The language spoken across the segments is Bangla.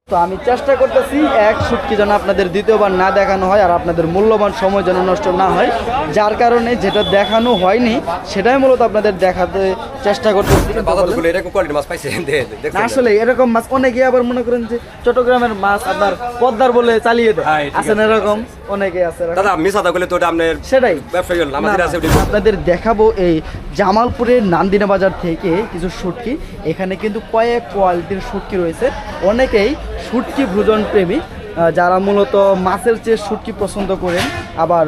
তো আমি চেষ্টা করতেছি এক শুটকি যেন আপনাদের দ্বিতীয়বার না দেখানো হয় আর আপনাদের মূল্যবান সময় যেন নষ্ট না হয়, যার কারণে যেটা দেখানো হয়নি সেটাই মূলত আপনাদের দেখাতে চেষ্টা করতেছি। আসলে এরকম মাছ অনেকে আবার মনে করেন যে চট্টগ্রামের মাছ আপনার পদ্মার বলে চালিয়ে দেয়, আছেন এরকম অনেকে আছে। সেটাই আপনাদের দেখাবো এই জামালপুরের নান্দিনা বাজার থেকে কিছু শুটকি। এখানে কিন্তু কয়েক কোয়ালিটির শুটকি রয়েছে। অনেকেই শুটকি ভোজন প্রেমী, যারা মূলত মাছের চেয়ে শুটকি পছন্দ করেন, আবার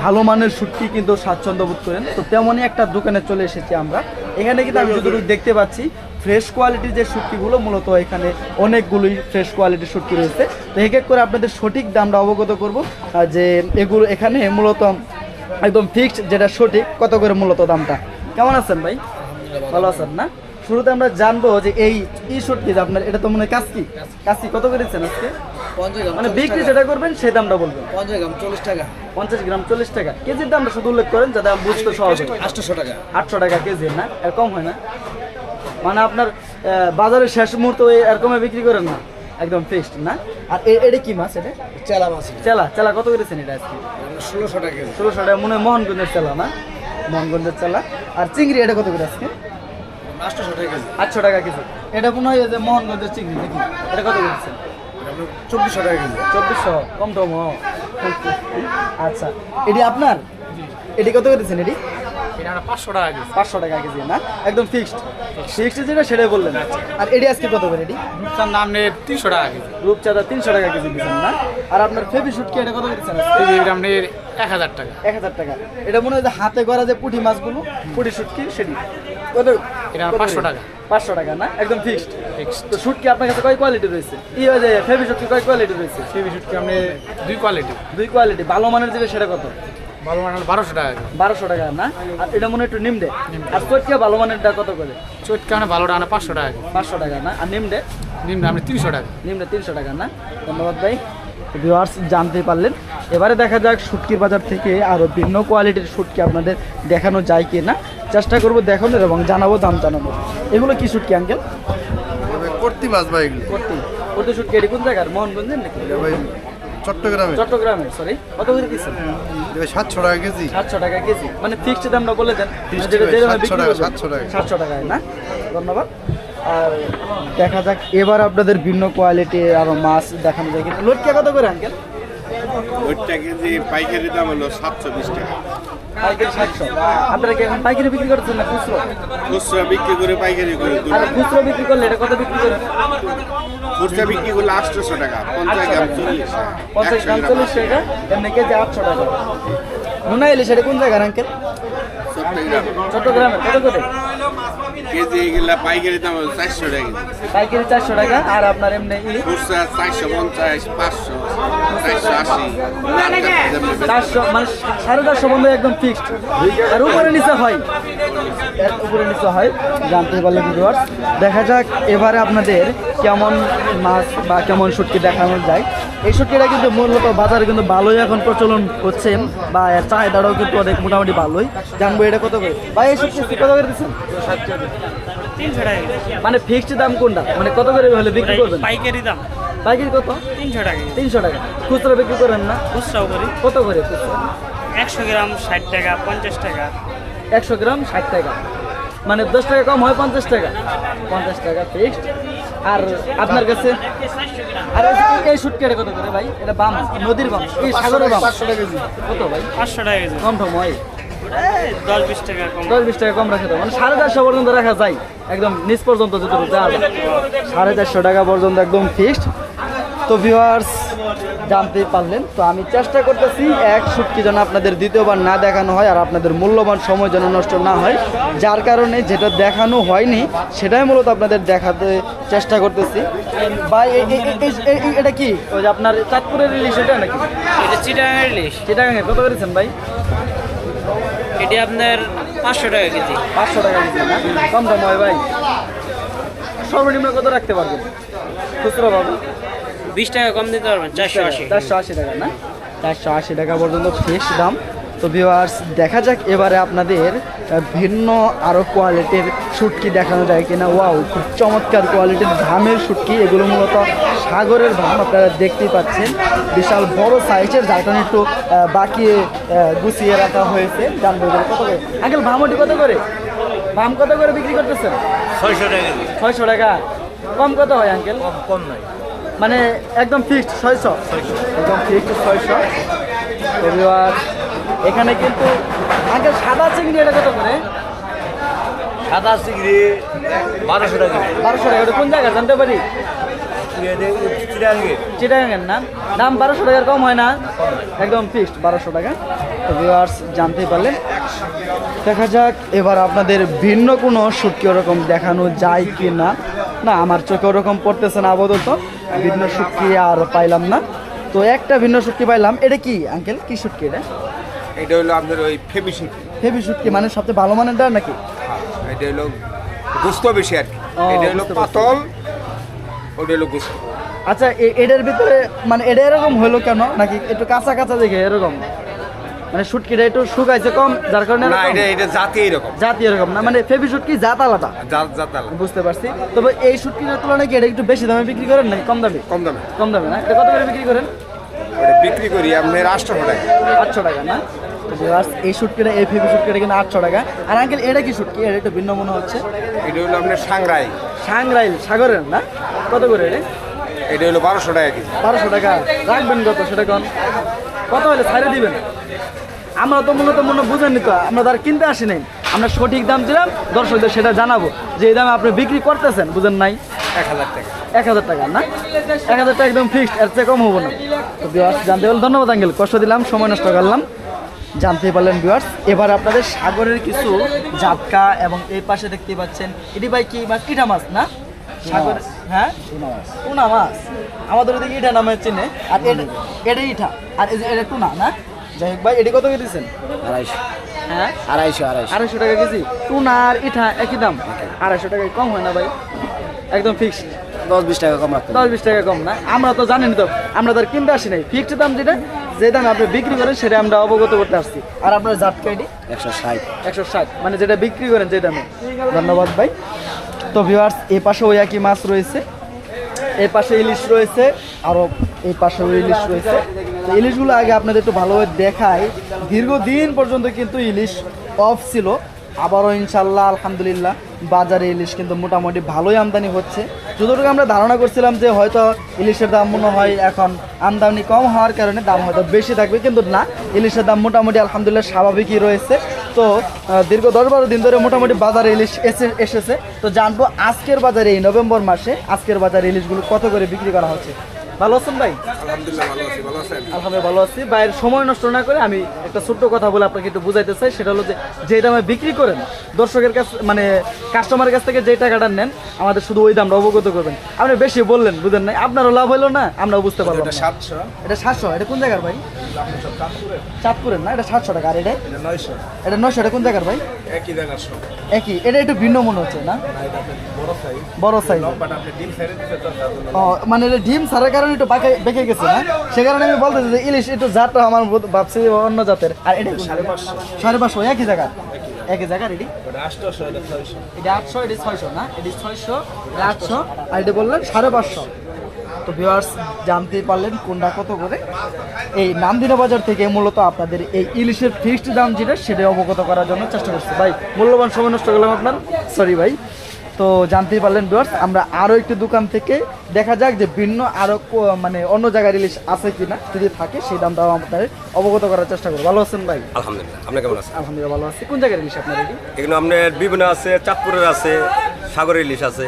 ভালো মানের শুটকি কিন্তু স্বাচ্ছন্দ্য বোধ করেন। তো তেমনই একটা দোকানে চলে এসেছি আমরা। এখানে কিন্তু আমি যতটুকু দেখতে পাচ্ছি ফ্রেশ কোয়ালিটির যে শুটকিগুলো, মূলত এখানে অনেকগুলোই ফ্রেশ কোয়ালিটির শুটকি রয়েছে। তো এক এক করে আপনাদের সঠিক দামটা অবগত করব, যে এগুলো এখানে মূলত একদম ফিক্সড যেটা সঠিক কত করে মূলত দামটা। কেমন আছেন ভাই? ভালো আছেন না? শুরুতে আমরা জানবো যে এই শুটকি আপনার, এটা তো মনে হয় কাসকি কত করেছেন আজকে? মানে বিক্রি যেটা করবেন সেই দামটা বলবেন। 50 গ্রাম 40 টাকা। 50 গ্রাম 40 টাকা। কেজির দামটা শুধু উল্লেখ করেন যাতে আমি বুঝতে সহজ হয়। 800 টাকা। 800 টাকা কেজি না? এর কম হয় না? মানে আপনার বাজারের শেষ মুহূর্তে এরকমে বিক্রি করেন না, একদম ফিক্সড না? আর এটা কি মাছ? এটা চেলা মাছ। চেলা কত করেছেন এটা আজকে? 1600 টাকা। 1600 টাকা মনে হয় মোহনগঞ্জের চেলা না? মোহনগঞ্জের চেলা। আর চিংড়ি এটা কত করে আজকে? 800 টাকা কেজি। 800 টাকা কেজি। এটা মনে হয় যে মোহনগঞ্জের চিংড়ি নাকি? এটা কত করেছেন? 2400 টাকা কেজি। 2400 কম টম। আচ্ছা, এটি আপনার? এটি কত করেছেন? এটি 500 টাকা কেজি। 500 টাকা কেজি না? একদম ফিক্সড যেটা সেটাই বললেন। আর এটি আজকে কত করে? এটি রূপচাঁদ নাম নিয়ে 300 টাকা কেজি। রূপচাঁদা 300 টাকা কেজি দিচ্ছেন না? আর আপনার ফেবি শুটকি এটা কত করেছেন? এই গ্রাম নিয়ে 1000 টাকা। 1000 টাকা। এটা মনে হয় যে হাতে করা যে পুঁটি মাছগুলো, পুঁটি শুটকি, সেটি কত? এটা 500 টাকা। 500 টাকা না? একদম ফিক্সড। তো শুটকি আপনার কাছে কয় কোয়ালিটি রয়েছে? হয় যে ফেবি শুটকি কয় কোয়ালিটি রয়েছে? ফেবি শুটকি আপনি 2 কোয়ালিটি। 2 কোয়ালিটি। ভালো মানের যেটা সেটা কত? ভালো মানের 1200 টাকা। 1200 টাকা না? আর এটা মনে হয় একটু নিমডে। আর চটকিয়া ভালো মানেরটা কত করে? চটকা মানে ভালোটা মানে 500 টাকা। 500 টাকা না? আর নিমডে? নিম্ন আপনি 300 টাকা। নিমডে 300 টাকা না? ধন্যবাদ ভাই। ভিউয়ার্স জানতে পারলেন। এবারে দেখা যাক শুটকির বাজার থেকে আরও ভিন্ন কোয়ালিটির শুটকি আপনাদের দেখানো যায় কি না, চেষ্টা করব দেখানোর এবং জানাবো, দাম জানাবো। এগুলো কি শুটকি আঙ্কেল? কর্তি মাছ ভাই এগুলো। কর্তি শুটকি। এটি কোন জায়গার? মোহনগঞ্জের নাকি? ভাই চট্টগ্রামে। সরি, কত করে দিচ্ছেন? 700 টাকা কেজি। 700 টাকা কেজি। মানে ফিক্সড দামটা বলে দেন। 700 টাকায় না? ধন্যবাদ। আর দেখা যাক এবার আপনাদের ভিন্ন কোয়ালিটির আরো মাছ দেখানো যায় কিনা। লটকা কত করে আঙ্কেল? ওইটা কেজি পাইকারি দাম হলো 720 টাকা। পাইকারি 700। আপনারা কি এখন পাইকারি বিক্রি করছেন না খুচরো? খুচরা বিক্রি করে পাইকারি করে দুই। আর খুচরো বিক্রি করলে এটা কত বিক্রি করেন? খুচরা বিক্রি করলে 800 টাকা। 50 গ্রাম 40 টাকা। 50 গ্রাম 40 টাকা। এমনি কেজি 800 টাকা। নোনা ইলিশ এটা কোন জায়গার আঙ্কেল? চট্টগ্রামে। কত করে কেজি? এগুলা পাইকারি দাম হলো 400 টাকা। পাইকারি 400 টাকা। আর আপনার এমনি খুচরা 450, 500, 480। 400 মানে 450 বন্ধু একদম ফিক্সড। আর উপরে নিচে হয়, এর উপরে নিচে হয়। জানতে পারলে ভিউয়ার্স। দেখা যাক এবারে আপনাদের কেমন মাছ বা কেমন শুটকি দেখানো যায়। এই শুটকিটা কিন্তু মূলত বাজারে কিন্তু ভালোই এখন প্রচলন হচ্ছে, বা এর চাহিদাটাও কিন্তু অনেক মোটামুটি ভালোই। জানবো এটা কত করে ভাই? এই শুটকি কত করে দিচ্ছেন? 300 টাকা। মানে ফিক্সড দাম কোনটা? মানে কত করে হলে বিক্রি করবেন? পাইকারি দাম পাইকারি কত? 300 টাকা। 300 টাকা। খুচরা বিক্রি করেন না? খুচরাও করি। কত করে খুচরা? 100 গ্রাম 60 টাকা, 50 টাকা। 100 গ্রাম 60 টাকা। মানে 10 টাকা কম হয় 50 টাকা। 50 টাকা ফিক্সড। আর আপনার কাছে আর এই শুটকিটা কত করে ভাই? এটা বাম, নদীর বাম, এই সাগরের বাম। 500 টাকা কেজি। কত ভাই? 500 টাকা কেজি। কম টম হয়? 10-20 টাকা কম। 10-20 টাকা কম রাখা যায়। মানে 450 পর্যন্ত রাখা যায়, একদম নিচ পর্যন্ত যতটুকু যাওয়া যায়। 450 টাকা পর্যন্ত একদম ফিক্সড। তো ভিউয়ার্স জানতেই পারলেন। তো আমি চেষ্টা করতেছি এক শুটকি যেন আপনাদের দ্বিতীয়বার না দেখানো হয় আর আপনাদের মূল্যবান সময় যেন নষ্ট না হয়, যার কারণে যেটা দেখানো হয়নি সেটাই মূলত আপনাদের দেখাতে চেষ্টা করতেছি। ভাই এটা কি ওই যে আপনার চাঁদপুরের ইলিশ এটা নাকি? এটা চিটাগাং ইলিশ। চিটাগাঙে কত করেছেন ভাই? এটি আপনার 500 টাকা কেজি। 500 টাকা কেজি না? কম দাম হয় ভাই। সর্বনিম্ন কত রাখতে পারবেন খুচরো ভাবে? 20 টাকা কম দিতে পারবেন। 480। 480 টাকা না? 480 টাকা পর্যন্ত ফিক্সড দাম। তো তো ভিউয়ার্স দেখা যাক এবারে আপনাদের ভিন্ন আরও কোয়ালিটির শুটকি দেখানো যায় কিনা। ওয়াও, খুব চমৎকার কোয়ালিটির ধামের শুটকি, এগুলো মূলত সাগরের ধাম, আপনারা দেখতেই পাচ্ছেন বিশাল বড় সাইজের, যার কারণে একটু বাকিয়ে গুছিয়ে রাখা হয়েছে। জানবো এগুলো কত করে। আঙ্কেল ভামটি কত করে, ভাম কত করে বিক্রি করতেছেন? 600 টাকা 600 টাকা। কম কত হয় আঙ্কেল? কম নাই। মানে একদম ফিক্সড 600, একদম ফিক্সড 600। তো ভিউয়ার্স এখানে কিন্তু আঙ্কেল সাদা চিংড়ি এটা কত করে? সাদা চিংড়ি 1200 টাকা। 1200 টাকা। এটা কোন জায়গা জানতে পারি? চিটাগাঙ্গের না, দাম 1200 টাকার কম হয় না, একদম ফিক্সড 1200 টাকা। তো ভিউয়ার্স জানতেই পারলেন। দেখা যাক এবার আপনাদের ভিন্ন কোনো শুটকি ওরকম দেখানো যায় কি না। না, আমার চোখে ওরকম পড়তেছে না আপাতত, ভিন্ন শুটকি আর পাইলাম না। তো একটা ভিন্ন শুটকি পাইলাম। এটা কি আঙ্কেল, কি শুটকি এটা? এটা হলো আপনার ওই ফেবি শুটকি। হেভি শুটকি মানে সবচেয়ে ভালো মানেরটা নাকি? এটা হলো গোস্ত বেশি আর কি। ও, এটা হলো বুঝতে পারছি। পাতল, ওটা হলো গোস্ত। আচ্ছা, এটার ভিতরে মানে এটা এরকম হলো কেন, নাকি একটু কাঁচা কাঁচা দেখে এরকম? মানে শুটকিটা একটু শুকাইছে কম, যার কারণে না, এরকম? এটা জাতি এরকম, জাতি এরকম না, মানে ফেভি শুটকি জাত আলাদা। জাত আলাদা। বুঝতে পারছি। তবে এই শুটকির তুলনায় কি এটা একটু বেশি দামে বিক্রি করেন নাকি কম দামে? কম দামে। কম দামে না? এটা কত করে বিক্রি করেন? ওটা বিক্রি করি আপনার 800 টাকা। 800 টাকা না? তো ভিউয়ার্স এই শুটকিটা, এই ফেভি শুটকিটা কিন্তু 800 টাকা। আর আঙ্কেল এটা কি শুটকি? এটা একটু ভিন্ন মনে হচ্ছে। এটা হলো আপনার সাংরাই। সাংরাইল সাগরের না? কত করে এটা? এটা হলো 1200 টাকা কেজি। 1200 টাকা। রাখবেন কত সেটা কোন? কত হলে ছাড়ে দিবেন? আমরা তো মূলত বুঝেননি তো, আমরা তার কিনতে আসি নাই, আমরা সঠিক দাম দিলাম, দর্শকদের সেটা জানাবো যে এই দামে আপনি বিক্রি করতেছেন, বুঝেন নাই? 1000 টাকা। 1000 টাকা না? 1000 টাকা একদম ফিক্সড, এর চেয়ে কম হবো না। তো ভিউয়ার্স জানতে পারলেন, ধন্যবাদ আঙ্কেল, কষ্ট দিলাম, সময় নষ্ট করলাম। জানতে পারলেন ভিউয়ার্স। এবার আপনাদের সাগরের কিছু জাতকা, এবং এই পাশে দেখতে পাচ্ছেন এটি ভাই কি মাছ? ইটা মাছ না? সাগর, হ্যাঁ টুনা মাছ। আমাদের ওদিকে ইটা নামে চিনে, আর এটা ইটা, আর এই যে এটা টুনা না? যাই হোক ভাই, এটি কত করে দিচ্ছেন? 250 হ্যাঁ 250 টাকা কেজি। টুনা আর ইটা একই দাম, 250 টাকায় কম হয় না ভাই? একদম ফিক্সড 10-20 টাকা কম রাখতে 10-20 টাকা কম না? আমরা তো জানেন তো, আমরা তো আর কিনতে আসি নাই, ফিক্সড দাম যেটা, যে দাম আপনি বিক্রি করেন সেটা আমরা অবগত করতে আসছি। আর আপনার জাতকা এটি 160 160, মানে যেটা বিক্রি করেন যে দামে। ধন্যবাদ ভাই। তো ভিউয়ার্স এই পাশে ওই একই মাছ রয়েছে, এই পাশে ইলিশ রয়েছে, আরও এই পাশে ইলিশ রয়েছে। তো ইলিশগুলো আগে আপনাদের একটু ভালোভাবে দেখাই। দীর্ঘদিন পর্যন্ত কিন্তু ইলিশ অফ ছিল, আবারও ইনশাল্লাহ আলহামদুলিল্লাহ বাজারে ইলিশ কিন্তু মোটামুটি ভালোই আমদানি হচ্ছে। যতটুকু আমরা ধারণা করছিলাম যে হয়তো ইলিশের দাম মনে হয় এখন আমদানি কম হওয়ার কারণে দাম হয়তো বেশি থাকবে, কিন্তু না, ইলিশের দাম মোটামুটি আলহামদুলিল্লাহ স্বাভাবিকই রয়েছে। তো দীর্ঘ 10-12 দিন ধরে মোটামুটি বাজারে ইলিশ এসেছে। তো জানবো আজকের বাজারে, এই নভেম্বর মাসে আজকের বাজারে ইলিশগুলো কত করে বিক্রি করা হচ্ছে। ভালো আছেন ভাই? আলহামদুলিল্লাহ ভালো আছি। ভালো আছেন? আলহামদুলিল্লাহ ভালো আছি। ভাইয়ের সময় নষ্ট না করে আমি একটা ছোট্ট কথা বলে আপনাকে একটু বুঝাইতে চাই। সেটা হলো যে দামে বিক্রি করেন, দর্শকের কাছ মানে কাস্টমারের কাছ থেকে যে টাকাটা নেন, আমাদের শুধু ওই দামটা অবগত করবেন। আপনি বেশি বললেন, বুঝেন নাই, আপনারও লাভ হলো না, আমরাও বুঝতে পারলাম না। 700। এটা 700। এটা কোন জায়গার ভাই? চাঁদপুরের না? এটা 700 টাকা। আর এটা 900। এটা 900। এটা কোন জায়গার ভাই? একই জায়গার সব। একই। এটা একটু ভিন্ন মনে হচ্ছে না? বড় সাইজ। বড় সাইজ। বাট আপনি ডিম ছেড়ে দিতে তো তার জন্য। ও, মানে এটা ডিম ছাড়ার কারণে একটু বেঁকে গেছে না? সে কারণে আমি বলতেছি যে ইলিশ একটু জাতটা আমার ভাবছি অন্য জাতের। আর এটা 550। 550 একই জায়গা, একই জায়গার। এটি ওটা 800, এটা 600। এটা 800, এটি 600 না? এটি 600, এটা 800, আর এটা বললেন 550। তো ভিউয়ার্স জানতেই পারলেন কোনটা কত করে। এই নামদিনা বাজার থেকে মূলত আপনাদের এই ইলিশের ফিক্সড দাম যেটা, সেটা অবগত করার জন্য চেষ্টা করছি। ভাই মূল্যবান সময় নষ্ট করলাম আপনার, সরি ভাই। তো জানতেই পারলেন ভিউয়ার্স, আমরা আরও একটি দোকান থেকে দেখা যাক যে ভিন্ন আরও মানে অন্য জায়গার ইলিশ আছে কিনা, যদি থাকে সেই দামটাও আপনাদের অবগত করার চেষ্টা করবো। ভালো আছেন ভাই? আলহামদুলিল্লাহ, আপনি কেমন আছেন? আলহামদুলিল্লাহ ভালো আছি। কোন জায়গার ইলিশ আপনার এটি? এখানে আপনার বিভিন্ন আছে, চাঁদপুরের আছে, সাগরের ইলিশ আছে।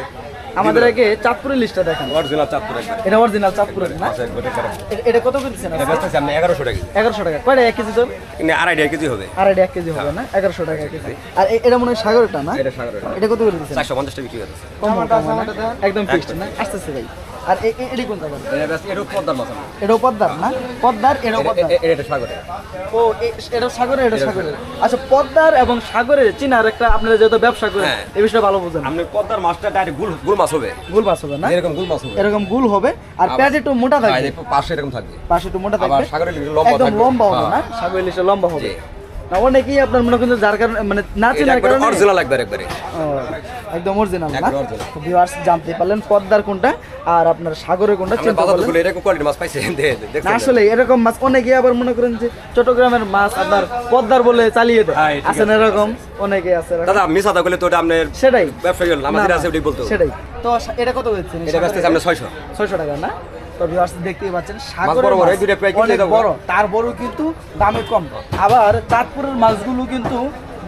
আমাদের আগে চাঁদপুরের লিস্টটা দেখেন। অরিজিনাল চাঁদপুর একবার এটা অরিজিনাল চাঁদপুরের না? আছে, একবার এটা এটা কত করে দিচ্ছেন? ব্যস্ত আছে আপনি 1100 টাকা। 1100 টাকা। কয়টা 1 কেজি তো? এখানে 2.5 কেজি হবে। আর এটা 1 কেজি হবে না? 1100 টাকা কেজি। আর এটা মনে হয় সাগরটা না? এটা সাগরের। এটা কত করে দিচ্ছেন? 450 টাকা বিক্রি হচ্ছে। কম না? একদম ফিক্সড না? আসতেছে ভাই। আর এটি কোন জায়গা? এটা পদ্মার মাছ। এটাও পদ্মার না? পদ্মার, এটাও পদ্মার। এটা সাগরের। ও, এটা সাগরের, এটা সাগরের। আচ্ছা, পদ্মার এবং সাগরের চিনার একটা, আপনারা যেহেতু ব্যবসা করেন হ্যাঁ। এই বিষয়টা ভালো বুঝেন। আপনি পদ্মার মাছটা ডাইরেক্ট গুল মাছ হবে। গুল মাছ হবে না? এরকম গুল মাছ হবে। এরকম গুল হবে, আর পেঁয়াজ একটু মোটা আর থাকবে, এই পাশে এরকম থাকবে। পাশে একটু মোটা আবার থাকবে, সাগরের ইলিশ লম্বা একদম থাকবে। লম্বা হবে না? হ্যাঁ। সাগরের ইলিশটা লম্বা হবে। জি। না অনেকেই আপনার মনে করেন যে যার কারণে মানে না চেনার কারণে অরিজিনাল একবার একবারে ও, একদম অরিজিনাল না একদম original। তো ভিউয়ার্স জানতে পারলেন পদ্মার কোনটা আর আপনার সাগরের কোনটা আমরা চিনতে বাজার পারলেন গুলো এরকম কোয়ালিটি মাছ পাইছে না দেখছেন আসলে এরকম মাছ অনেকে আবার মনে করেন যে চট্টগ্রামের মাছ আপনার পদ্মার বলে চালিয়ে দেয় হ্যাঁ, ঠিক আছেন আছে, এরকম অনেকে আছে এরকম। দাদা মিস আদা করলে তো এটা আপনার সেটাই ব্যবসায়ী হল আমাদের না, আছে ওটাই বলতো সেটাই তো এটা কত হচ্ছে এটা ব্যস্ত আছে আমরা 600 600 টাকা না তো ভিউয়ার্স দেখতেই পাচ্ছেন বড় সাগরের বড়, মাছ এই দুইটা প্রায় কিনলে অনেক দাম বড় তার বড় কিন্তু দামে কম আবার চাঁদপুরের মাছগুলো কিন্তু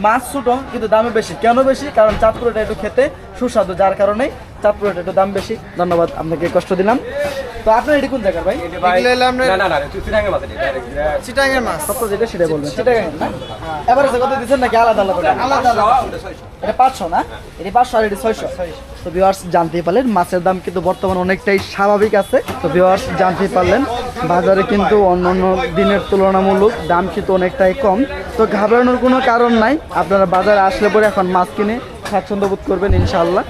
মাছ ছোট কিন্তু দামে বেশি কেন বেশি কারণ চাঁদপুরটা একটু খেতে সুস্বাদু যার কারণে চাঁদপুরটা একটু দাম বেশি ধন্যবাদ আপনাকে কষ্ট দিলাম তো আপনার এটি কোন জায়গার ভাই না তুই চিটাঙ্গের মাছ এটা চিটাগাঙ্গের মাছ সত্য যেটা সেটা বলবেন চিটাগাঙ্গের না এবারে কত দিচ্ছেন নাকি আলাদা আলাদা আলাদা এটা 500 না এটা 500 আর এটা 600 তো ভিউয়ার্স জানতেই পারলেন মাছের দাম কিন্তু বর্তমানে অনেকটাই স্বাভাবিক আছে তো ভিউয়ার্স জানতেই পারলেন বাজারে কিন্তু অন্যান্য দিনের তুলনামূলক দাম কিন্তু অনেকটাই কম তো ঘাবড়ানোর কোনো কারণ নাই আপনারা বাজারে আসলে পরে এখন মাছ কিনে স্বাচ্ছন্দ্য বোধ করবেন ইনশাআল্লাহ